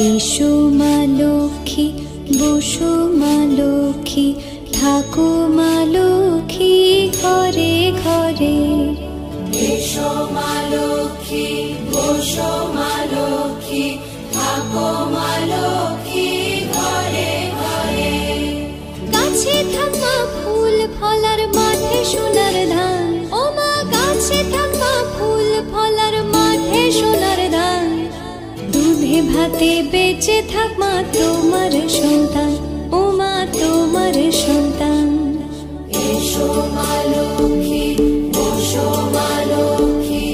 এসো মা লক্ষ্মী, বসো মা লক্ষ্মী, থাকো মা লক্ষ্মী ঘরে ঘরে। এসো মা লক্ষ্মী, বসো মা লক্ষ্মী, থাকো মা লক্ষ্মী ঘরে ঘরে। গাছে থাকা ফুল ফলার মাঠে সোনার ধান, ও মা গাছে থাকা ফুল ফলার মাঠে সোনার ধান। দুধে ভাতে বেঁচে থাক মা তোমার সন্তান, ও মা তোমার সন্তান। এসো মা লক্ষ্মী, বসো মা লক্ষ্মী,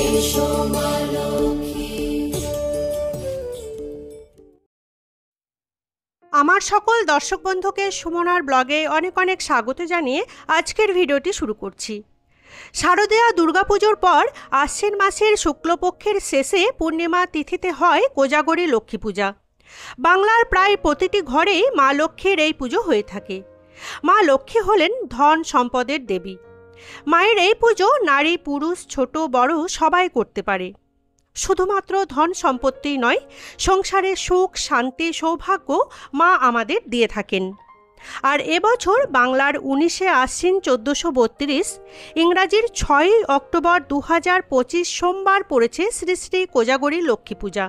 এসো মা লক্ষ্মী। আমার সকল দর্শক বন্ধুকে সুমনার ব্লগে অনেক অনেক স্বাগত জানিয়ে আজকের ভিডিওটি শুরু করছি। শারদীয়া দুর্গাপুজোর পর আশ্বিন মাসের শুক্লপক্ষের শেষে পূর্ণিমা তিথিতে হয় কোজাগরী লক্ষ্মী পূজা। বাংলার প্রায় প্রতিটি ঘরেই মা লক্ষ্মীর এই পুজো হয়ে থাকে। মা লক্ষ্মী হলেন ধন সম্পদের দেবী। মায়ের এই পুজো নারী পুরুষ ছোট বড় সবাই করতে পারে। শুধুমাত্র ধন সম্পত্তি নয়, সংসারে সুখ শান্তি সৌভাগ্য মা আমাদের দিয়ে থাকেন। আর এবছর বাংলার 19শে আশ্বিন 1432, ইংরাজির 6ই অক্টোবর 2025 সোমবার পড়েছে শ্রী শ্রী কোজাগরী লক্ষ্মী পূজা।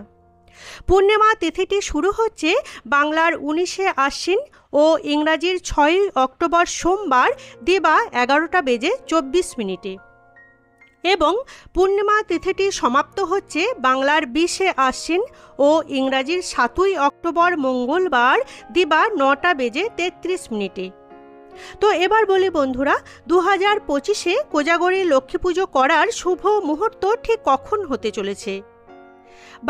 পূর্ণিমা তিথিটি শুরু হচ্ছে বাংলার 19শে আশ্বিন ও ইংরাজির 6ই অক্টোবর সোমবার দিবা 11:24 এবং পূর্ণিমা তিথিটি সমাপ্ত হচ্ছে বাংলার 20শে আশ্বিন ও ইংরাজির 7ই অক্টোবর মঙ্গলবার দিবা 9:33। তো এবার বলি বন্ধুরা, 2025-এ কোজাগরী লক্ষ্মী পুজো করার শুভ মুহূর্ত ঠিক কখন হতে চলেছে?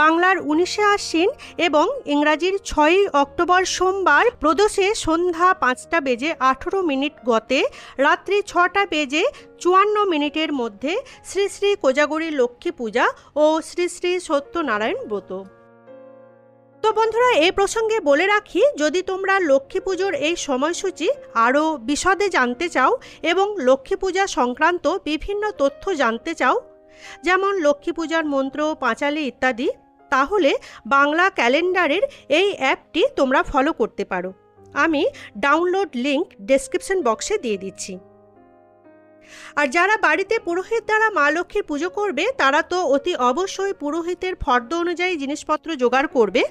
বাংলার 19শে আশ্বিন এবং ইংরাজির 6ই অক্টোবর সোমবার প্রদোষে সন্ধ্যা 5:18 গতে রাত্রি 6:54 মধ্যে শ্রী শ্রী কোজাগরী লক্ষ্মী পূজা ও শ্রী শ্রী সত্যনারায়ণ ব্রত। তো বন্ধুরা, এই প্রসঙ্গে বলে রাখি, যদি তোমরা লক্ষ্মী পুজোর এই সময়সূচি আরও বিশদে জানতে চাও এবং লক্ষ্মী পূজা সংক্রান্ত বিভিন্ন তথ্য জানতে চাও, যেমন লক্ষ্মী পূজার মন্ত্র, পাঁচালী ইত্যাদি, তাহলে বাংলা ক্যালেন্ডারের এই অ্যাপটি তোমরা ফলো করতে পারো। আমি ডাউনলোড লিংক ডেসক্রিপশন বক্সে দিয়ে দিচ্ছি। আর যারা বাড়িতে পুরোহিত দ্বারা মা লক্ষ্মীর পুজো করবে, তারা তো অতি অবশ্যই পুরোহিতের ফর্দ অনুযায়ী জিনিসপত্র জোগাড় করবে।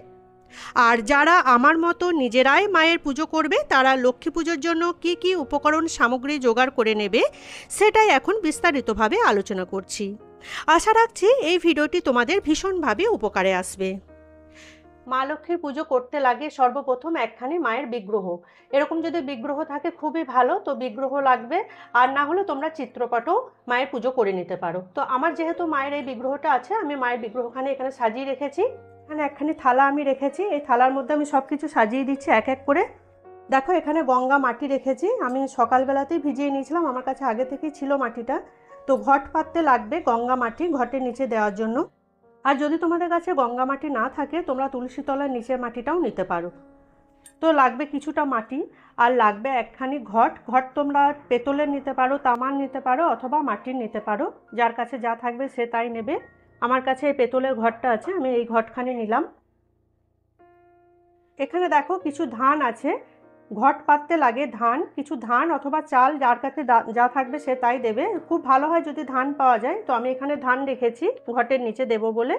আর যারা আমার মতো নিজেরাই মায়ের পুজো করবে, তারা লক্ষ্মী পুজোর জন্য কি কি উপকরণ সামগ্রী জোগাড় করে নেবে, সেটাই এখন বিস্তারিতভাবে আলোচনা করছি। আশা রাখছি এই ভিডিওটি তোমাদের ভীষণভাবে উপকারে আসবে। মা লক্ষ্মীর পুজো করতে লাগে সর্বপ্রথম একখানি মায়ের বিগ্রহ। এরকম যদি বিগ্রহ থাকে খুবই ভালো, তো বিগ্রহ লাগবে। আর না হলে তোমরা চিত্রপটও মায়ের পুজো করে নিতে পারো। তো আমার যেহেতু মায়ের এই বিগ্রহটা আছে, আমি মায়ের বিগ্রহখানে এখানে সাজিয়ে রেখেছি। এখানে একখানি থালা আমি রেখেছি, এই থালার মধ্যে আমি সব কিছু সাজিয়ে দিচ্ছি এক এক করে। দেখো, এখানে গঙ্গা মাটি রেখেছি, আমি সকালবেলাতেই ভিজিয়ে নিয়েছিলাম, আমার কাছে আগে থেকেই ছিল মাটিটা। তো ঘট পাততে লাগবে গঙ্গা মাটি ঘটের নিচে দেওয়ার জন্য। আর যদি তোমাদের কাছে গঙ্গা মাটি না থাকে, তোমরা তুলসী তলার নিচের মাটিটাও নিতে পারো। তো লাগবে কিছুটা মাটি, আর লাগবে একখানি ঘট। ঘট তোমরা পেতলের নিতে পারো, তামার নিতে পারো, অথবা মাটির নিতে পারো। যার কাছে যা থাকবে সে তাই নেবে। আমার কাছে এই পেতলের ঘটটা আছে, আমি এই ঘটখানি নিলাম। এখানে দেখো কিছু ধান আছে, ঘট পাততে লাগে ধান, কিছু ধান অথবা চাল, যার কাছে যা থাকবে সে তাই দেবে। খুব ভালো হয় যদি ধান পাওয়া যায়, তো আমি এখানে ধান রেখেছি ঘটের নিচে দেব বলে।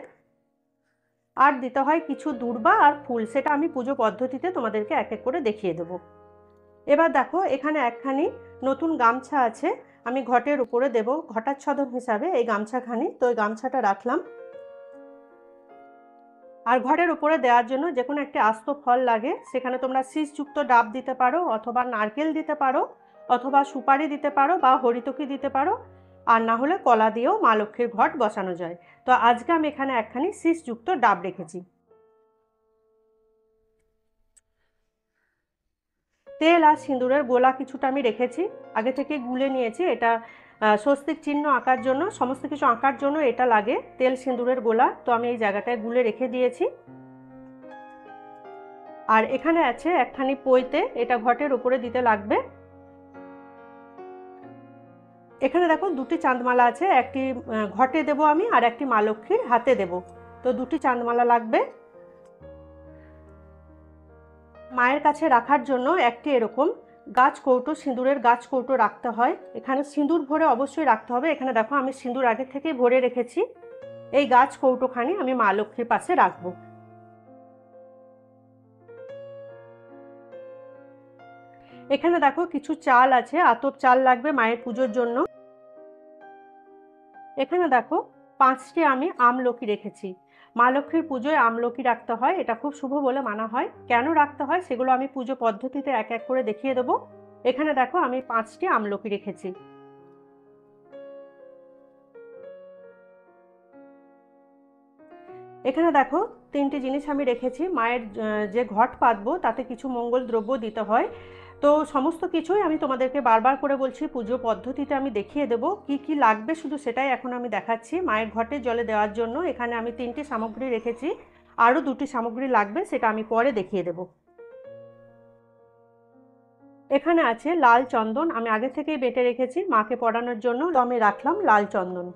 আর দিতে হয় কিছু দূর্বা আর ফুল, সেটা আমি পুজো পদ্ধতিতে তোমাদেরকে এক এক করে দেখিয়ে দেব। এবার দেখো, এখানে একখানি নতুন গামছা আছে, আমি ঘটের উপরে দেব ঘটাচ্ছদন হিসাবে এই গামছাখানি। তো এই গামছাটা রাখলাম। আর ঘরের উপরে দেওয়ার জন্য যে কোনো একটি আস্ত ফল লাগে, সেখানে তোমরা শীষযুক্ত ডাব দিতে পারো, অথবা নারকেল দিতে পারো, অথবা সুপারি দিতে পারো, বা হরিতকি দিতে পারো। আর না হলে কলা দিয়েও মা লক্ষ্মীর ঘট বসানো যায়। তো আজকে আমি এখানে একখানি শীষযুক্ত ডাব রেখেছি। তেল আর সিঁদুরের গোলা কিছুটা আমি রেখেছি, আগে থেকে গুলে নিয়েছি। এটা স্বস্তিক চিহ্ন আঁকার জন্য, সমস্ত কিছু আঁকার জন্য এটা লাগে, তেল সিঁদুরের গোলা। তো আমি এই জায়গাটায় গুলে রেখে দিয়েছি। আর এখানে আছে একখানি পৈতে, এটা ঘটের উপরে দিতে লাগবে। এখানে দেখো দুটি চাঁদমালা আছে, একটি ঘটে দেব আমি, আর একটি মা লক্ষ্মীর হাতে দেব। তো দুটি চাঁদমালা লাগবে। মায়ের কাছে রাখার জন্য একটি এরকম গাছ কৌটো, সিঁদুরের গাছ কৌটো রাখতে হয়। এখানে সিঁদুর ভরে অবশ্যই রাখতে হবে। এখানে দেখো আমি সিঁদুর আগে থেকেই ভরে রেখেছি। এই গাছ কৌটোখানি আমি মা লক্ষ্মীর পাশে রাখবো। এখানে দেখো কিছু চাল আছে, আতপ চাল লাগবে মায়ের পুজোর জন্য। এখানে দেখো 5টি আমি আমলকি রেখেছি। মা লক্ষ্মীর পুজোয় আমলকি রাখতে হয়, এটা খুব শুভ বলে মানা হয়। কেন রাখতে হয় সেগুলো আমি পুজো পদ্ধতিতে এক এক করে দেখিয়ে দেবো। এখানে দেখো আমি 5টি আমলকি রেখেছি। এখানে দেখো 3টি জিনিস আমি রেখেছি। মায়ের যে ঘট পাতবো তাতে কিছু মঙ্গল দ্রব্য দিতে হয়। তো সমস্ত কিছুই আমি তোমাদেরকে বারবার করে বলছি, পুজো পদ্ধতিতে আমি দেখিয়ে দেবো কি কি লাগবে, শুধু সেটাই এখন আমি দেখাচ্ছি। মায়ের ঘটে জলে দেওয়ার জন্য এখানে আমি 3টি সামগ্রী রেখেছি, আরও 2টি সামগ্রী লাগবে, সেটা আমি পরে দেখিয়ে দেবো। এখানে আছে লাল চন্দন, আমি আগে থেকেই বেটে রেখেছি মাকে পরানোর জন্য, তো আমি রাখলাম লাল চন্দন।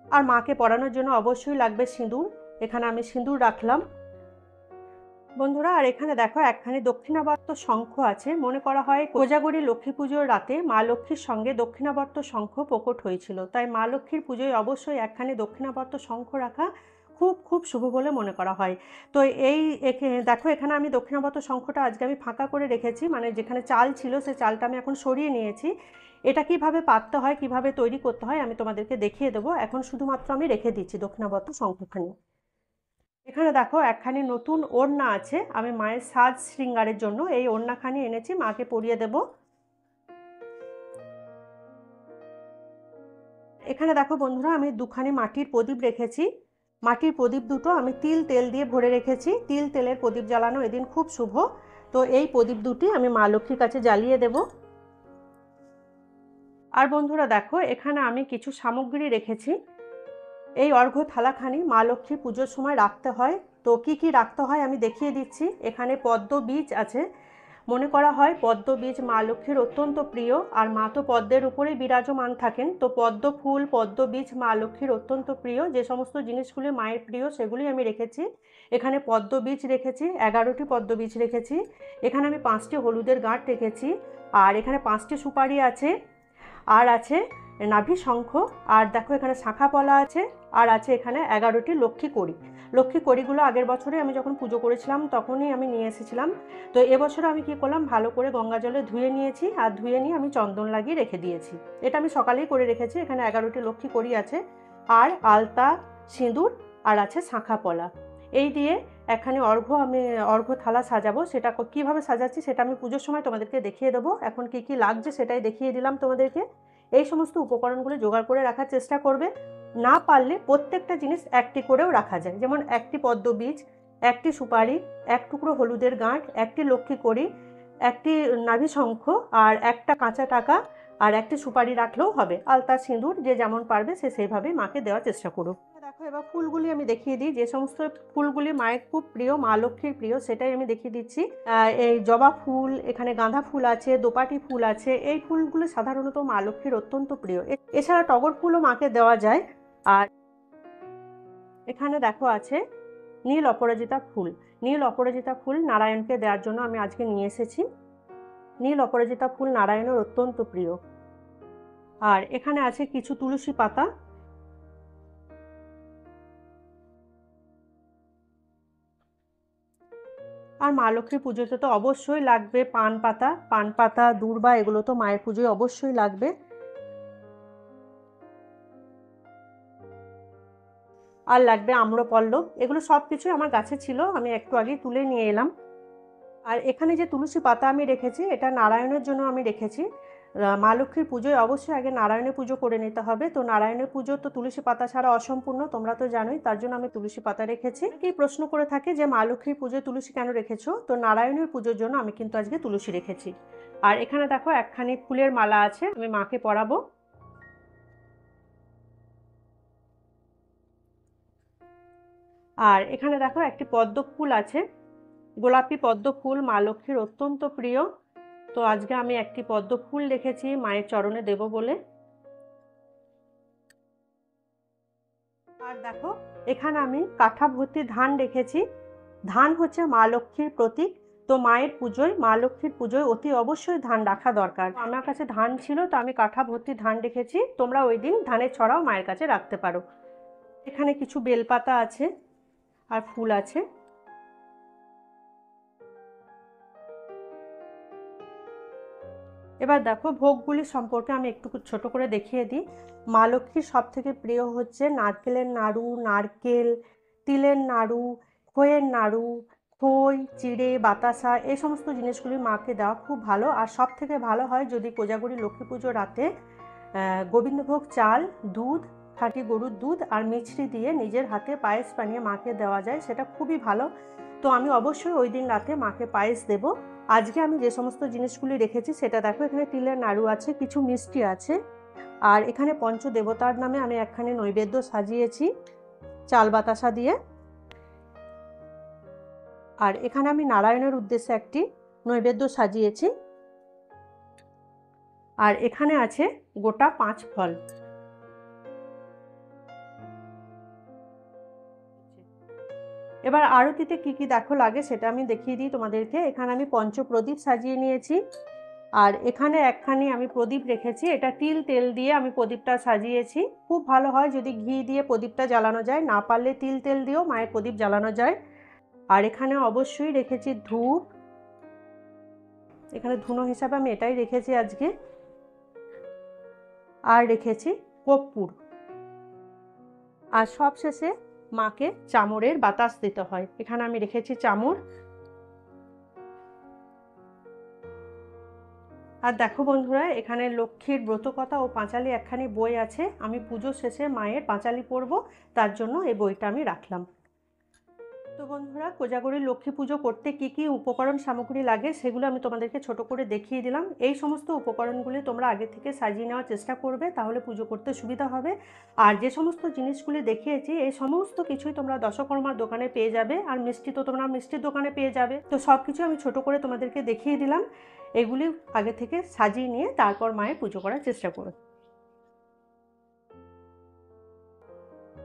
আর মাকে পরানোর জন্য অবশ্যই লাগবে সিঁদুর, এখানে আমি সিঁদুর রাখলাম বন্ধুরা। আর এখানে দেখো একখানি দক্ষিণাবর্ত শঙ্খ আছে। মনে করা হয় কোজাগরী লক্ষ্মী পুজোর রাতে মা লক্ষ্মীর সঙ্গে দক্ষিণাবর্ত শঙ্খ প্রকট হয়েছিল, তাই মা লক্ষ্মীর পুজোয় অবশ্যই একখানি দক্ষিণাবর্ত শঙ্খ রাখা খুব খুব শুভ বলে মনে করা হয়। তো এই দেখো এখানে আমি দক্ষিণাবর্ত শঙ্খটা আজকে আমি ফাঁকা করে রেখেছি, মানে যেখানে চাল ছিল সেই চালটা আমি এখন সরিয়ে নিয়েছি। এটা কিভাবে পাততে হয়, কিভাবে তৈরি করতে হয় আমি তোমাদেরকে দেখিয়ে দেবো। এখন শুধুমাত্র আমি রেখে দিচ্ছি দক্ষিণাবর্ত শঙ্খখানি। এখানে দেখো একখানি নতুন ওড়না আছে, আমি মায়ের সাজ শৃঙ্গারের জন্য এই ওড়নাখানি এনেছি, মাকে পরিয়ে দেব। এখানে দেখো বন্ধুরা আমি 2খানি মাটির প্রদীপ রেখেছি। মাটির প্রদীপ দুটো আমি তিল তেল দিয়ে ভরে রেখেছি। তিল তেলের প্রদীপ জ্বালানো এদিন খুব শুভ, তো এই প্রদীপ দুটি আমি মা লক্ষ্মীর কাছে জ্বালিয়ে দেব। আর বন্ধুরা দেখো এখানে আমি কিছু সামগ্রী রেখেছি। এই অর্ঘ্য থালাখানি মা লক্ষ্মী পুজোর সময় রাখতে হয়, তো কি কি রাখতে হয় আমি দেখিয়ে দিচ্ছি। এখানে পদ্ম বীজ আছে। মনে করা হয় পদ্ম বীজ মা লক্ষ্মীর অত্যন্ত প্রিয়, আর মা তো পদ্মের উপরেই বিরাজমান থাকেন, তো পদ্ম ফুল পদ্ম বীজ মা লক্ষ্মীর অত্যন্ত প্রিয়। যে সমস্ত জিনিসগুলি মায়ের প্রিয় সেগুলি আমি রেখেছি। এখানে পদ্ম বীজ রেখেছি, 11টি পদ্ম বীজ রেখেছি। এখানে আমি 5টি হলুদের গাঁট রেখেছি, আর এখানে 5টি সুপারি আছে, আর আছে নাভি শঙ্খ, আর দেখো এখানে শাঁখা পলা আছে, আর আছে এখানে 11টি লক্ষ্মী কড়ি। লক্ষ্মী কড়িগুলো আগের বছরে আমি যখন পুজো করেছিলাম তখনই আমি নিয়ে এসেছিলাম। তো এবছর আমি কি করলাম, ভালো করে গঙ্গা জলে ধুয়ে নিয়েছি, আর ধুয়ে নিয়ে আমি চন্দন লাগিয়ে রেখে দিয়েছি। এটা আমি সকালেই করে রেখেছি। এখানে 11টি লক্ষ্মী কড়ি আছে, আর আলতা, সিঁদুর, আর আছে শাঁখা পলা। এই দিয়ে একখানি আমি অর্ঘ্য থালা সাজাবো। সেটা কিভাবে সাজাচ্ছি সেটা আমি পুজোর সময় তোমাদেরকে দেখিয়ে দেবো। এখন কি কি লাগছে সেটাই দেখিয়ে দিলাম তোমাদেরকে। এই সমস্ত উপকরণগুলো জোগাড় করে রাখার চেষ্টা করবে। না পারলে প্রত্যেকটা জিনিস একটি করেও রাখা যায়, যেমন একটি পদ্ম বীজ, একটি সুপারি, এক টুকরো হলুদের গাঁট, একটি লক্ষ্মী কড়ি, একটি নাভি শঙ্খ, আর একটা কাঁচা টাকা, আর একটি সুপারি রাখলেও হবে। আলতা সিঁদুর যে যেমন পারবে সে সেইভাবে মাকে দেওয়ার চেষ্টা করুক। দেখো এবার ফুলগুলি আমি দেখিয়ে দিই। যে সমস্ত ফুলগুলি মায়ের খুব প্রিয়, মা লক্ষ্মীর প্রিয়, সেটাই আমি দেখিয়ে দিচ্ছি। এই জবা ফুল, এখানে গাঁদা ফুল আছে, দোপাটি ফুল আছে। এই ফুলগুলো সাধারণত মা লক্ষ্মীর অত্যন্ত প্রিয়। এছাড়া টগর ফুলও মাকে দেওয়া যায়। আর এখানে দেখো আছে নীল অপরাজিতা ফুল। নীল অপরাজিতা ফুল নারায়ণকে দেওয়ার জন্য আমি আজকে নিয়ে এসেছি। নীল অপরাজিতা ফুল নারায়ণের অত্যন্ত প্রিয়। আর এখানে আছে কিছু তুলসী পাতা। আর মা লক্ষ্মীর পুজোতে তো অবশ্যই লাগবে পান পাতা। পান পাতা, দূর্বা, এগুলো তো মায়ের পুজোয় অবশ্যই লাগবে। আর লাগবে আম্রপল্লব। এগুলো সব কিছুই আমার গাছে ছিল, আমি একটু আগে তুলে নিয়ে এলাম। আর এখানে যে তুলসী পাতা আমি রেখেছি এটা নারায়ণের জন্য আমি রেখেছি। মা লক্ষ্মীর পুজোয় অবশ্যই আগে নারায়ণের পুজো করে নিতে হবে, তো নারায়ণের পুজো তো তুলসী পাতা ছাড়া অসম্পূর্ণ, তোমরা তো জানোই, তার জন্য আমি তুলসী পাতা রেখেছি। অনেকেই প্রশ্ন করে থাকে যে মা লক্ষ্মীর পুজোয় তুলসী কেন রেখেছো, তো নারায়ণের পুজোর জন্য আমি কিন্তু আজকে তুলসী রেখেছি। আর এখানে দেখো একখানি ফুলের মালা আছে, আমি মাকে পরাবো। আর এখানে দেখো একটি পদ্ম ফুল আছে, গোলাপি পদ্ম ফুল মা লক্ষ্মীর অত্যন্ত প্রিয়, তো আজকে আমি একটি পদ্ম ফুল রেখেছি মায়ের চরণে দেব বলে। আর দেখো এখানে আমি কাঠা ভর্তি ধান রেখেছি। ধান হচ্ছে মা লক্ষ্মীর প্রতীক, তো মায়ের পুজোয়, মা লক্ষ্মীর পুজোয় অতি অবশ্যই ধান রাখা দরকার। আমার কাছে ধান ছিল, তো আমি কাঠা ভর্তি ধান রেখেছি। তোমরা ওই দিন ধানের ছড়াও মায়ের কাছে রাখতে পারো। এখানে কিছু বেলপাতা আছে আর ফুল আছে। এবার দেখো ভোগগুলি সম্পর্কে আমি একটু ছোট করে দেখিয়ে দিই। মা লক্ষ্মীর সব থেকে প্রিয় হচ্ছে নারকেলের নাড়ু, নারকেল, তিলের নাড়ু, খইয়ের নাড়ু, খই, চিড়ে, বাতাসা, এই সমস্ত জিনিসগুলি মাকে দেওয়া খুব ভালো। আর সব থেকে ভালো হয় যদি কোজাগরী লক্ষ্মী পুজো রাতে গোবিন্দভোগ চাল, দুধ, খাঁটি গরুর দুধ আর মিছরি দিয়ে নিজের হাতে পায়েস বানিয়ে মাকে দেওয়া যায়, সেটা খুবই ভালো। তো আমি অবশ্যই ওই দিন রাতে মাকে পায়েস দেব। আজকে আমি যে সমস্ত জিনিসগুলি রেখেছি সেটা দেখো, এখানে তিলের নাড়ু আছে, কিছু মিষ্টি আছে, আর এখানে পঞ্চদেবতার নামে আমি একখানে নৈবেদ্য সাজিয়েছি চাল বাতাসা দিয়ে। আর এখানে আমি নারায়ণের উদ্দেশ্যে একটি নৈবেদ্য সাজিয়েছি। আর এখানে আছে গোটা 5 ফল। এবার আরতিতে কি কি দেখো লাগে সেটা আমি দেখিয়ে দিই তোমাদেরকে। এখানে আমি পঞ্চপ্রদীপ সাজিয়ে নিয়েছি, আর এখানে একখানি আমি প্রদীপ রেখেছি, এটা তিল তেল দিয়ে আমি প্রদীপটা সাজিয়েছি। খুব ভালো হয় যদি ঘি দিয়ে প্রদীপটা জ্বালানো যায়, না পারলে তিল তেল দিয়েও মায়ের প্রদীপ জ্বালানো যায়। আর এখানে অবশ্যই রেখেছি ধূপ, এখানে ধুনো হিসাবে আমি এটাই রেখেছি আজকে। আর রেখেছি কর্পূর। আর সব শেষে মাকে চামরের বাতাস দিতে হয়, এখানে আমি রেখেছি চামর। আর দেখো বন্ধুরা, এখানে লক্ষ্মীর ব্রতকথা ও পাঁচালী একখানি বই আছে। আমি পুজো শেষে মায়ের পাঁচালী পড়ব, তার জন্য এই বইটা আমি রাখলাম। তো বন্ধুরা, কোজাগরী লক্ষ্মী পুজো করতে কি কি উপকরণ সামগ্রী লাগে সেগুলো আমি তোমাদেরকে ছোট করে দেখিয়ে দিলাম। এই সমস্ত উপকরণগুলি তোমরা আগে থেকে সাজিয়ে নেওয়ার চেষ্টা করবে, তাহলে পুজো করতে সুবিধা হবে। আর যে সমস্ত জিনিসগুলি দেখিয়েছি এই সমস্ত কিছুই তোমরা দশকর্মার দোকানে পেয়ে যাবে, আর মিষ্টি তো তোমরা মিষ্টির দোকানে পেয়ে যাবে। তো সব কিছু আমি ছোট করে তোমাদেরকে দেখিয়ে দিলাম। এগুলি আগে থেকে সাজিয়ে নিয়ে তারপর মায়ের পুজো করার চেষ্টা করো।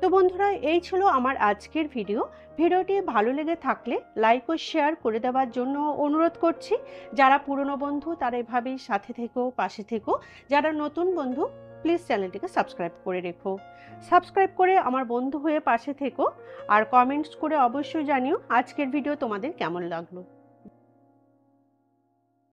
তো বন্ধুরা, এই ছিল আমার আজকের ভিডিওটি ভালো লেগে থাকলে লাইক ও শেয়ার করে দেওয়ার জন্য অনুরোধ করছি। যারা পুরনো বন্ধু তারা এভাবেই সাথে থেকো, পাশে থেকো। যারা নতুন বন্ধু প্লিজ চ্যানেলটিকে সাবস্ক্রাইব করে রেখো। সাবস্ক্রাইব করে আমার বন্ধু হয়ে পাশে থেকো, আর কমেন্টস করে অবশ্যই জানিও আজকের ভিডিও তোমাদের কেমন লাগলো।